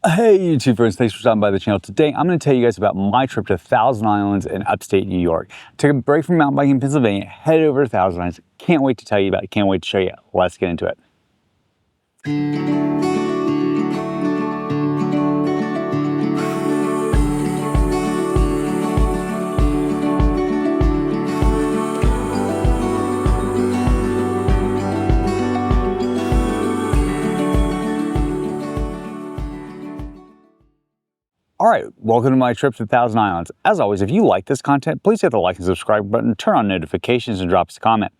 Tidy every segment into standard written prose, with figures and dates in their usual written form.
Hey YouTube friends, thanks for stopping by the channel. Today I'm going to tell you guys about my trip to Thousand Islands in upstate New York. Took a break from mountain biking in Pennsylvania, headed over to Thousand Islands. Can't wait to tell you about it, can't wait to show you. Let's get into it. All right, welcome to my trip to Thousand Islands. As always, if you like this content, please hit the like and subscribe button, turn on notifications, and drop us a comment.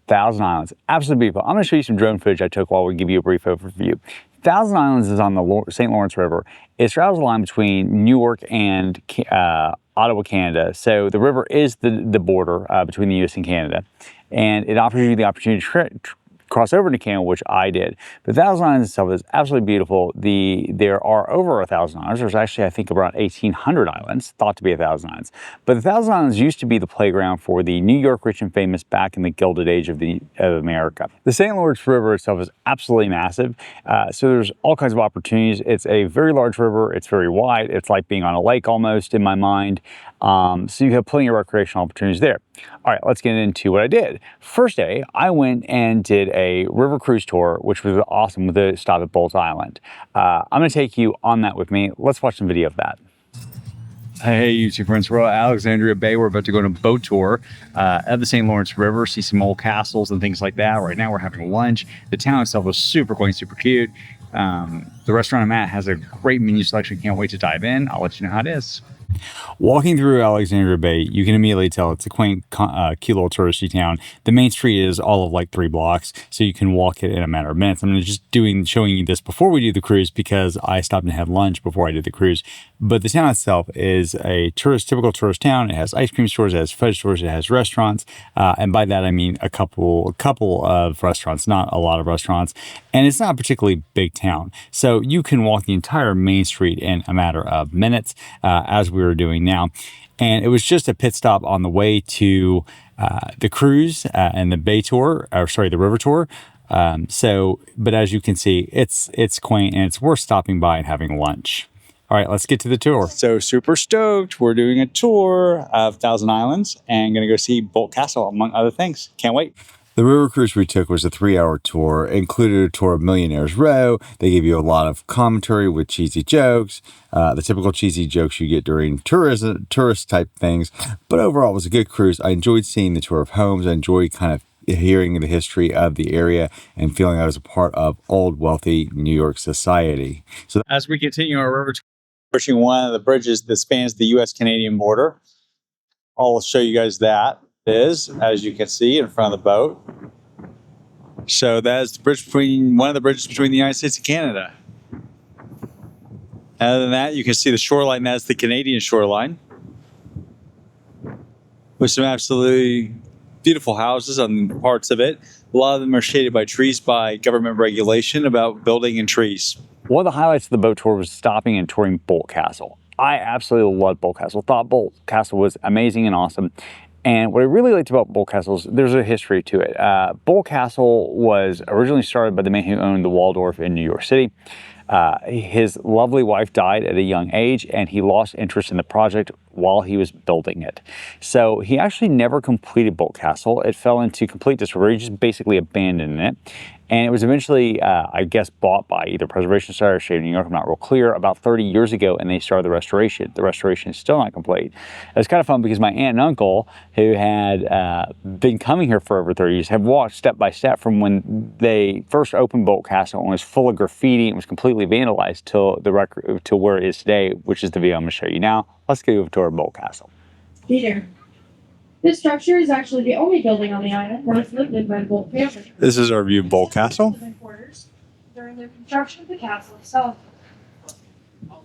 Thousand Islands, absolutely beautiful. I'm going to show you some drone footage I took while we give you a brief overview. Thousand Islands is on the St. Lawrence River. It straddles the line between New York and Ottawa, Canada. So the river is the border between the U.S. and Canada, and it offers you the opportunity to cross over to Canada, which I did. But Thousand Islands itself is absolutely beautiful. There are over 1,000 islands. There's actually, I think, around 1,800 islands, thought to be 1,000 islands. But the Thousand Islands used to be the playground for the New York rich and famous back in the Gilded Age of America. The St. Lawrence River itself is absolutely massive. So there's all kinds of opportunities. It's a very large river. It's very wide. It's like being on a lake almost in my mind. So you have plenty of recreational opportunities there. All right, let's get into what I did. First day, I went and did a river cruise tour, which was awesome with a stop at Boldt Island. I'm gonna take you on that with me. Let's watch some video of that. Hey YouTube friends, we're at Alexandria Bay. We're about to go on a boat tour of the St. Lawrence River, see some old castles and things like that. Right now we're having lunch. The town itself was super quaint, super cute. The restaurant I'm at has a great menu selection. Can't wait to dive in. I'll let you know how it is. Walking through Alexandria Bay, you can immediately tell it's a quaint, cute little touristy town. The main street is all of like 3 blocks, so you can walk it in a matter of minutes. I'm just showing you this before we do the cruise because I stopped and had lunch before I did the cruise. But the town itself is a typical tourist town. It has ice cream stores, it has fudge stores, it has restaurants, and by that I mean a couple of restaurants, not a lot of restaurants. And it's not a particularly big town, so you can walk the entire main street in a matter of minutes, as we were doing now. And it was just a pit stop on the way to the cruise and the bay tour, or sorry, the river tour. But as you can see, it's quaint and it's worth stopping by and having lunch. All right, let's get to the tour. So super stoked. We're doing a tour of Thousand Islands and gonna go see Boldt Castle, among other things. Can't wait. The river cruise we took was a 3-hour tour. It included a tour of Millionaire's Row. They gave you a lot of commentary with cheesy jokes, the typical cheesy jokes you get during tourist type things. But overall, it was a good cruise. I enjoyed seeing the tour of homes. I enjoyed kind of hearing the history of the area and feeling I was a part of old, wealthy New York society. So as we continue our river tour, pushing one of the bridges that spans the U.S.-Canadian border, I'll show you guys that. Is, as you can see in front of the boat. So that is the bridge one of the bridges between the United States and Canada. Other than that, you can see the shoreline. That's the Canadian shoreline, with some absolutely beautiful houses on parts of it. A lot of them are shaded by trees by government regulation about building in trees. One of the highlights of the boat tour was stopping and touring Boldt Castle. I absolutely loved Boldt Castle. Thought Boldt Castle was amazing and awesome. And what I really liked about Boldt Castle is there's a history to it. Boldt Castle was originally started by the man who owned the Waldorf in New York City. His lovely wife died at a young age, and he lost interest in the project while he was building it. So he actually never completed Boldt Castle. It fell into complete disarray. He just basically abandoned it. And it was eventually, I guess, bought by either Preservation Society or State of New York, I'm not real clear, about 30 years ago, and they started the restoration. The restoration is still not complete. It's kind of fun because my aunt and uncle, who had been coming here for over 30 years, have walked step by step from when they first opened Boldt Castle and was full of graffiti and was completely vandalized to where it is today, which is the video I'm going to show you now. Let's go over to our Boldt Castle. Peter. This structure is actually the only building on the island that was lived in by the Boldt family. This is our view of Boldt Castle. Living quarters during the construction of the castle itself.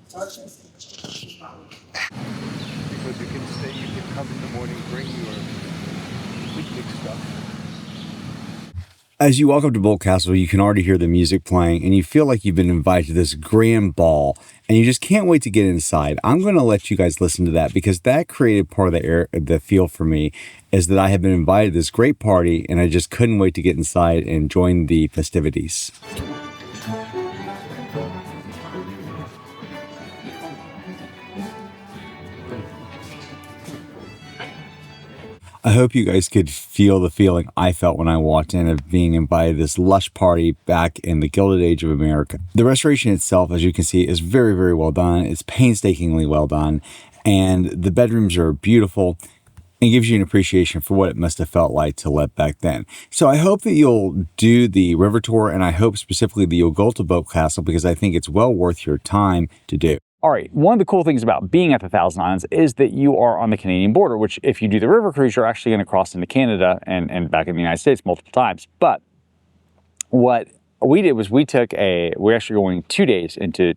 Because you can come in the morning, bring your picnic stuff. As you walk up to Boldt Castle, you can already hear the music playing and you feel like you've been invited to this grand ball and you just can't wait to get inside. I'm going to let you guys listen to that because that created part of the feel for me, is that I have been invited to this great party and I just couldn't wait to get inside and join the festivities. I hope you guys could feel the feeling I felt when I walked in of being invited to this lush party back in the Gilded Age of America. The restoration itself, as you can see, is very, very well done. It's painstakingly well done, and the bedrooms are beautiful and gives you an appreciation for what it must have felt like to live back then. So I hope that you'll do the river tour, and I hope specifically that you'll go to Boldt Castle, because I think it's well worth your time to do. All right, one of the cool things about being at the Thousand Islands is that you are on the Canadian border, which if you do the river cruise, you're actually going to cross into Canada and back in the United States multiple times. But what we did was we're actually going 2 days into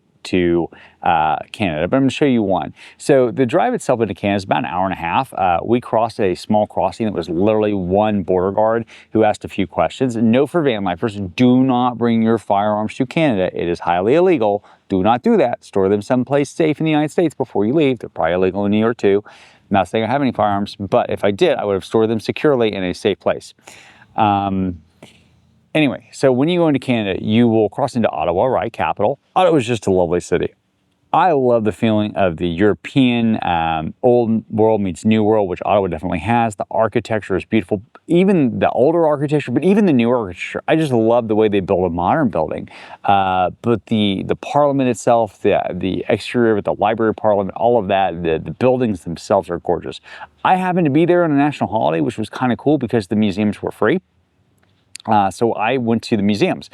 Canada, but I'm going to show you one. So the drive itself into Canada is about an hour and a half. We crossed a small crossing that was literally one border guard who asked a few questions. Note for van lifers, do not bring your firearms to Canada. It is highly illegal. Do not do that. Store them someplace safe in the United States before you leave. They're probably illegal in New York too. I'm not saying I have any firearms, but if I did, I would have stored them securely in a safe place. Anyway, so when you go into Canada, you will cross into Ottawa, right, capital. Ottawa is just a lovely city. I love the feeling of the European old world meets new world, which Ottawa definitely has. The architecture is beautiful, even the older architecture, but even the newer architecture. I just love the way they build a modern building. But the Parliament itself, the exterior with the Library of Parliament, all of that, the buildings themselves are gorgeous. I happened to be there on a national holiday, which was kind of cool because the museums were free. So I went to the museums.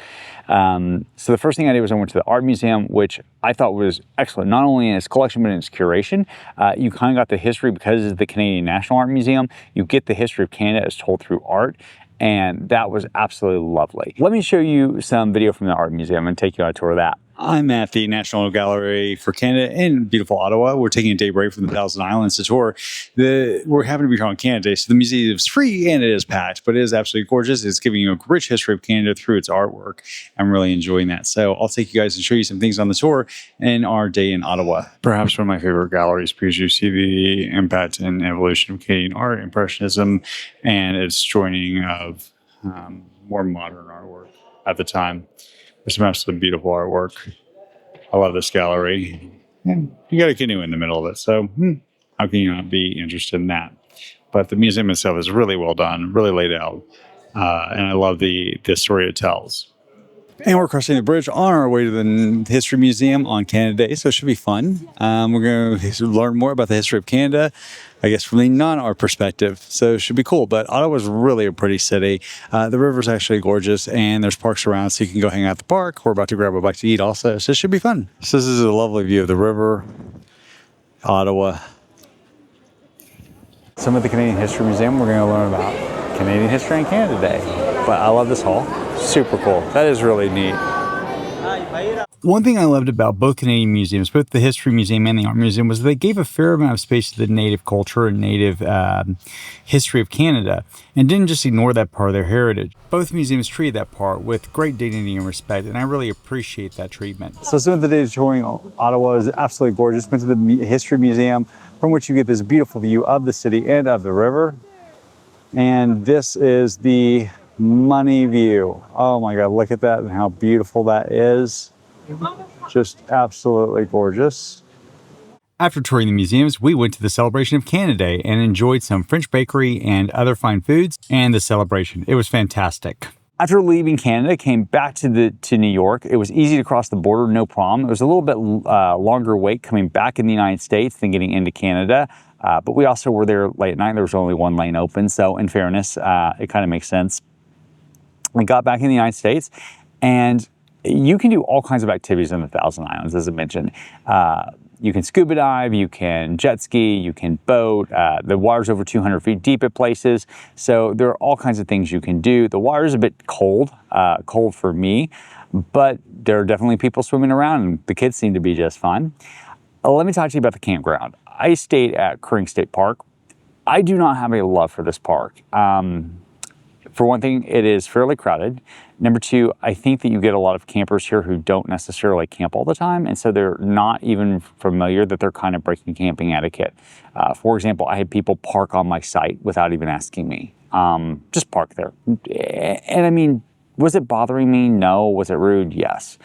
So the first thing I did was I went to the art museum, which I thought was excellent, not only in its collection, but in its curation. You kind of got the history because it's the Canadian National Art Museum. You get the history of Canada as told through art. And that was absolutely lovely. Let me show you some video from the art museum and take you on a tour of that. I'm at the National Gallery for Canada in beautiful Ottawa. We're taking a day break from the Thousand Islands to tour. We're having to be here on Canada Day, so the museum is free and it is packed, but it is absolutely gorgeous. It's giving you a rich history of Canada through its artwork. I'm really enjoying that. So I'll take you guys and show you some things on the tour in our day in Ottawa. Perhaps one of my favorite galleries because you see the impact and evolution of Canadian art, Impressionism, and its joining of more modern artwork at the time. There's some absolutely beautiful artwork. I love this gallery. And you got a canoe in the middle of it, so how can you not be interested in that? But the museum itself is really well done, really laid out, and I love the story it tells. And we're crossing the bridge on our way to the History Museum on Canada Day, so it should be fun. We're going to learn more about the history of Canada, I guess, from the non-art perspective, so it should be cool. But Ottawa's really a pretty city. The river's actually gorgeous, and there's parks around, so you can go hang out at the park. We're about to grab a bite to eat also, so it should be fun. So this is a lovely view of the river, Ottawa. Some of the Canadian History Museum, we're going to learn about Canadian history and Canada Day. But I love this hall. Super cool. That is really neat. One thing I loved about both Canadian museums, both the History Museum and the Art Museum, was they gave a fair amount of space to the native culture and native history of Canada and didn't just ignore that part of their heritage. Both museums treated that part with great dignity and respect, and I really appreciate that treatment. So some of the days touring Ottawa is absolutely gorgeous. Went to the History Museum, from which you get this beautiful view of the city and of the river. And this is the Money View. Oh my God, look at that and how beautiful that is. Just absolutely gorgeous. After touring the museums, we went to the celebration of Canada Day and enjoyed some French bakery and other fine foods and the celebration. It was fantastic. After leaving Canada, came back to New York. It was easy to cross the border, no problem. It was a little bit longer wait coming back in the United States than getting into Canada. But we also were there late at night. There was only one lane open. So in fairness, it kind of makes sense. We got back in the United States, and you can do all kinds of activities in the Thousand Islands, as I mentioned. You can scuba dive, you can jet ski, you can boat. The water's over 200 feet deep at places. So there are all kinds of things you can do. The water's a bit cold for me, but there are definitely people swimming around, and the kids seem to be just fine. Let me talk to you about the campground. I stayed at Kring State Park. I do not have a love for this park. For one thing, it is fairly crowded. Number two, I think that you get a lot of campers here who don't necessarily camp all the time, and so they're not even familiar that they're kind of breaking camping etiquette. For example, I had people park on my site without even asking me. Just park there. And I mean, was it bothering me? No. Was it rude? Yes.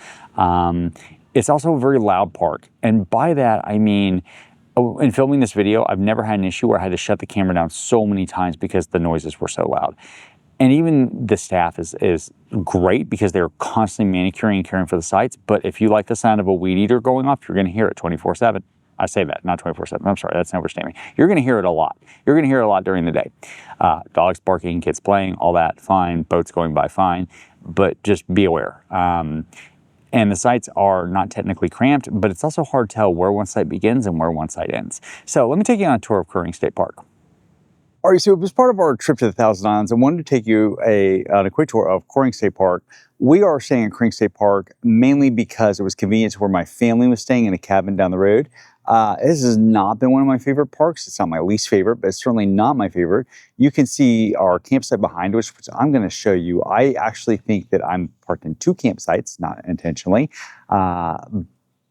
It's also a very loud park, and by that I mean in filming this video, I've never had an issue where I had to shut the camera down so many times because the noises were so loud. And even the staff is great because they're constantly manicuring and caring for the sites. But if you like the sound of a weed eater going off, you're going to hear it 24/7. I say that, not 24/7. I'm sorry, that's an overstatement. You're going to hear it a lot. You're going to hear it a lot during the day. Dogs barking, kids playing, all that, fine. Boats going by, fine. But just be aware. And the sites are not technically cramped, but it's also hard to tell where one site begins and where one site ends. So let me take you on a tour of Kring State Park. All right, so as part of our trip to the Thousand Islands, I wanted to take you on a quick tour of Kring State Park. We are staying at Kring State Park mainly because it was convenient to where my family was staying in a cabin down the road. This has not been one of my favorite parks. It's not my least favorite, but it's certainly not my favorite. You can see our campsite behind us, which I'm going to show you. I actually think that I'm parked in 2 campsites, not intentionally.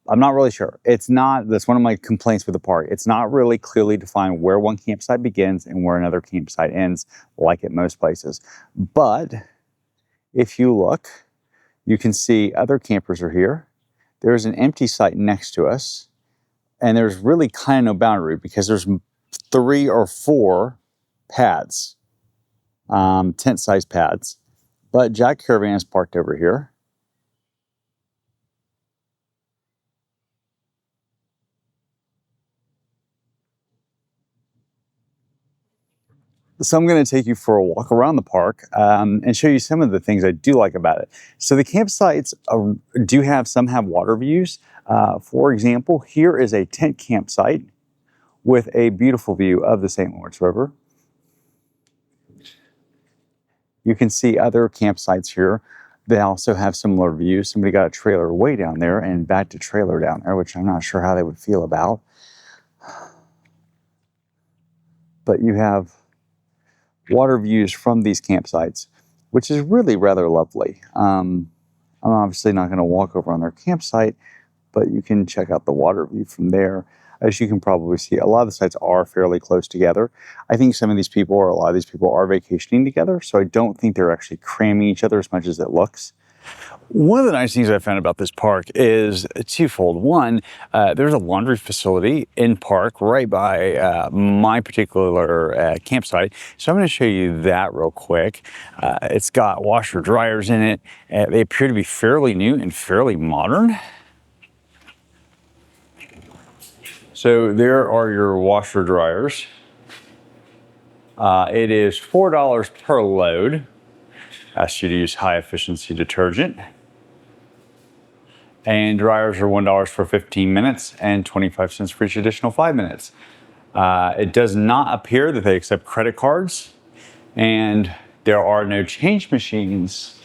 I'm not really sure. That's one of my complaints with the park. It's not really clearly defined where one campsite begins and where another campsite ends, like at most places. But if you look, you can see other campers are here. There's an empty site next to us. And there's really kind of no boundary because there's 3 or 4 pads, tent-sized pads. But Jack Caravan is parked over here. So I'm going to take you for a walk around the park and show you some of the things I do like about it. So the campsites some have water views. For example, here is a tent campsite with a beautiful view of the St. Lawrence River. You can see other campsites here. They also have similar views. Somebody got a trailer way down there and backed a trailer down there, which I'm not sure how they would feel about. But you have water views from these campsites, which is really rather lovely. I'm obviously not going to walk over on their campsite, but you can check out the water view from there. As you can probably see, a lot of the sites are fairly close together. I think a lot of these people are vacationing together, so I don't think they're actually cramming each other as much as it looks. One of the nice things I found about this park is twofold. One, there's a laundry facility in park right by my particular campsite. So I'm going to show you that real quick. It's got washer dryers in it. They appear to be fairly new and fairly modern. So there are your washer dryers. It is $4 per load. Asks you to use high efficiency detergent. And dryers are $1 for 15 minutes and 25 cents for each additional 5 minutes. It does not appear that they accept credit cards, and there are no change machines,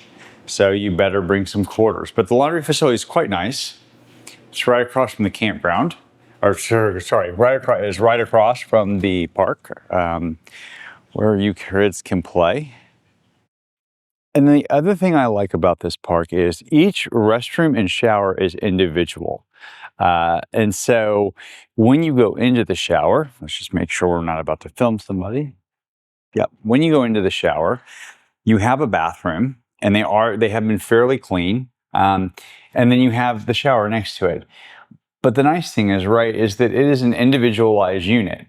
so you better bring some quarters. But the laundry facility is quite nice. It's right across from the campground, right across from the park, where you kids can play. And the other thing I like about this park is each restroom and shower is individual. And so when you go into the shower, let's just make sure we're not about to film somebody. Yep. When you go into the shower, you have a bathroom, and they have been fairly clean. And then you have the shower next to it. But the nice thing is that it is an individualized unit.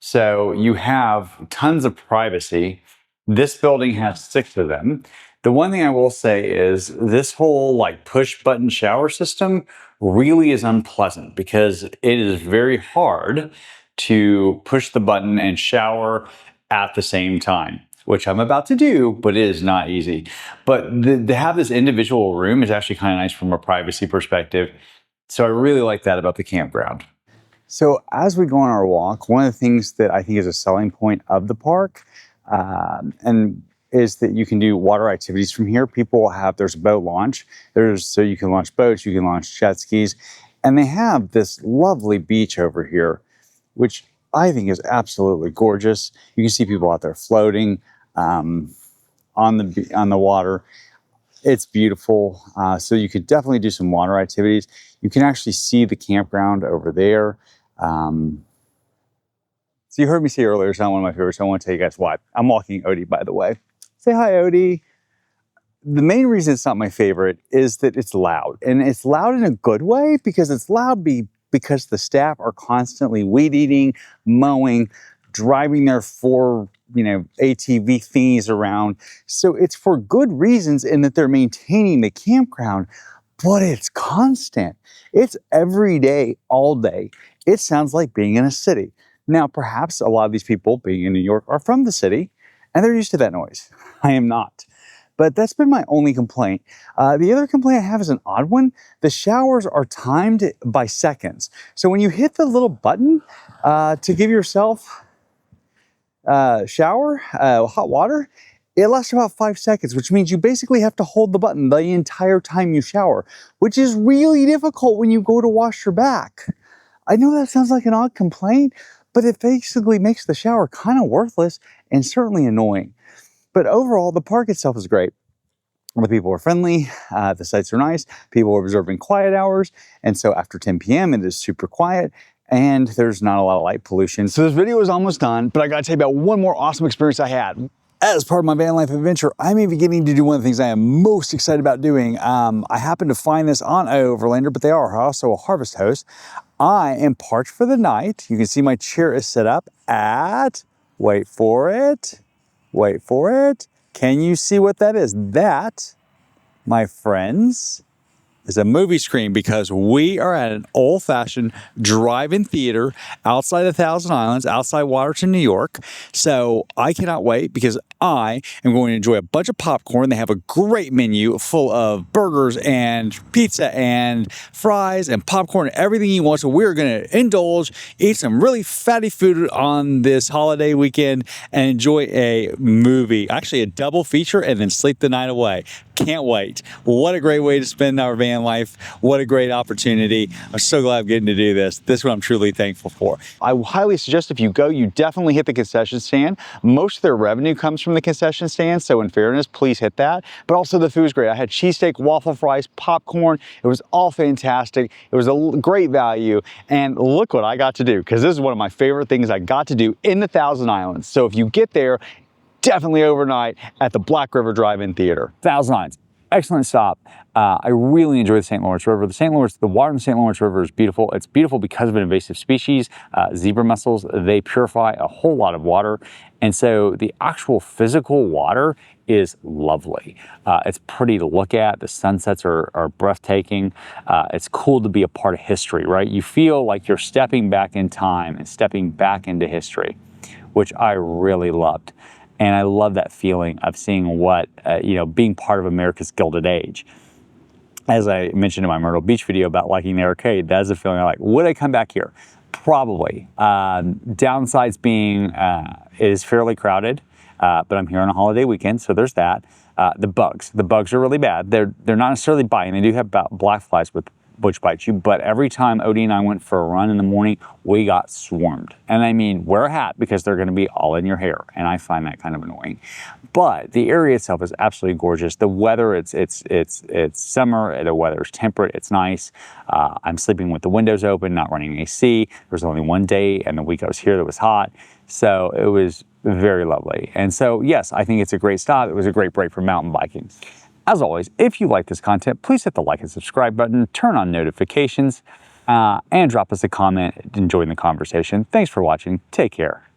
So you have tons of privacy. This building has 6 of them. The one thing I will say is this whole push button shower system really is unpleasant because it is very hard to push the button and shower at the same time, which I'm about to do, but it is not easy. But to have this individual room is actually kind of nice from a privacy perspective. So I really like that about the campground. So as we go on our walk, one of the things that I think is a selling point of the park is that you can do water activities from here. There's a boat launch. So you can launch boats, you can launch jet skis, and they have this lovely beach over here, which I think is absolutely gorgeous. You can see people out there floating on the water. It's beautiful. So you could definitely do some water activities. You can actually see the campground over there. So you heard me say earlier, it's not one of my favorites. So I want to tell you guys why. I'm walking Odie, by the way. Say hi, Odie. The main reason it's not my favorite is that it's loud. And it's loud in a good way because it's loud because the staff are constantly weed eating, mowing, driving their four, ATV thingies around. So it's for good reasons in that they're maintaining the campground, but it's constant. It's every day, all day. It sounds like being in a city. Now, perhaps a lot of these people being in New York are from the city and they're used to that noise. I am not. But that's been my only complaint. The other complaint I have is an odd one. The showers are timed by seconds. So when you hit the little button to give yourself shower, hot water, it lasts about 5 seconds, which means you basically have to hold the button the entire time you shower, which is really difficult when you go to wash your back. I know that sounds like an odd complaint, but it basically makes the shower kind of worthless and certainly annoying. But overall, the park itself is great. The people are friendly, the sites are nice, people are observing quiet hours, and so after 10 p.m. it is super quiet, and there's not a lot of light pollution. So this video is almost done, but I gotta tell you about one more awesome experience I had. As part of my van life adventure, I may be getting to do one of the things I am most excited about doing. I happened to find this on Overlander, but they are also a harvest host. I am parked for the night. You can see my chair is set up at, wait for it. Can you see what that is? That, my friends, is a movie screen, because we are at an old-fashioned drive-in theater outside of Thousand Islands, outside Waterton, New York. So I cannot wait, because I am going to enjoy a bunch of popcorn. They have a great menu full of burgers and pizza and fries and popcorn, everything you want. So we're going to indulge, eat some really fatty food on this holiday weekend, and enjoy a movie, actually a double feature, and then sleep the night away. Can't wait. What a great way to spend our van life. What a great opportunity. I'm so glad I'm getting to do this. This is what I'm truly thankful for. I highly suggest if you go, you definitely hit the concession stand. Most of their revenue comes from the concession stand, so in fairness, please hit that. But also the food is great. I had cheesesteak, waffle fries, popcorn. It was all fantastic. It was a great value. And look what I got to do, because this is one of my favorite things I got to do in the Thousand Islands. So if you get there, definitely overnight at the Black River Drive-In Theater. Thousand Islands, excellent stop. I really enjoy the St. Lawrence River. The water in the St. Lawrence River is beautiful. It's beautiful because of an invasive species, zebra mussels. They purify a whole lot of water. And so the actual physical water is lovely. It's pretty to look at. The sunsets are breathtaking. It's cool to be a part of history, right? You feel like you're stepping back in time and stepping back into history, which I really loved. And I love that feeling of seeing what, being part of America's Gilded Age. As I mentioned in my Myrtle Beach video about liking the arcade, that's a feeling I like. Would I come back here? Probably. Downsides being it is fairly crowded, but I'm here on a holiday weekend, so there's that. The bugs are really bad. They're not necessarily biting. They do have black flies which bite you, but every time Odie and I went for a run in the morning, we got swarmed. And I mean, wear a hat because they're gonna be all in your hair, and I find that kind of annoying. But the area itself is absolutely gorgeous. The weather, it's summer, the weather is temperate, it's nice. I'm sleeping with the windows open, not running AC. There was only one day and the week I was here that was hot. So it was very lovely. And so, yes, I think it's a great stop. It was a great break for mountain biking. As always, if you like this content, please hit the like and subscribe button, turn on notifications, and drop us a comment and join the conversation. Thanks for watching. Take care.